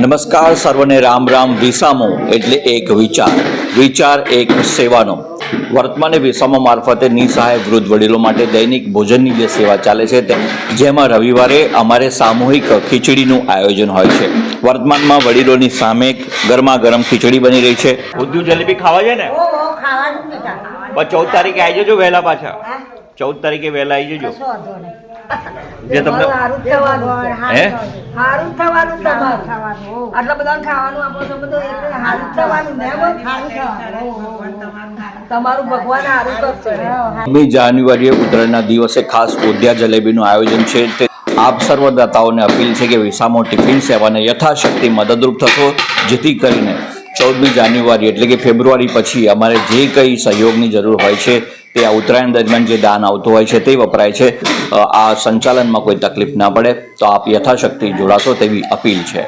નમસ્કાર સર્વને રામ રામ. વિસામો એટલે એક વિચાર, વિચાર એક સેવાનો. વર્તમાને વિસામો મારફતે નિસહાય વૃદ્ધ વડીલો માટે દૈનિક ભોજનની જે સેવા ચાલે છે જેમાં રવિવારે અમારે સામૂહિક ખીચડીનું આયોજન હોય છે. વર્તમાનમાં વડીલોની સામે ગરમા ગરમ ખીચડી બની રહી છે. ઊંધિયું જલેબી ખાવા છે ને? 14 તારીખે આવી જજો વહેલા, પાછા 14 તારીખે વહેલા આવી જજો. જે તમને હે હારું થવાનું તમારું આટલા બધા ખાવાનું આપો છો બધું એટલે હારું થવાનું ને તમારું ભગવાન હારું કરશે. 2 જાન્યુઆરીએ ઉત્તરાયણના દિવસે ખાસ ઊંધિયા જલેબીનું આયોજન છે. તે આપ સર્વદાતાઓને અપીલ છે કે વિસામો ટિફિન સેવાને યથાશક્તિ મદદરૂપ થશો, જેથી કરીને 14મી જાન્યુઆરી એટલે કે ફેબ્રુઆરી પછી અમારે જે કંઈ સહયોગની જરૂર હોય છે તે આ ઉત્તરાયણ દરમિયાન જે દાન આવતું હોય છે તે વપરાય છે. આ સંચાલનમાં કોઈ તકલીફ ના પડે તો આપ યથાશક્તિ જોડાશો તેવી અપીલ છે.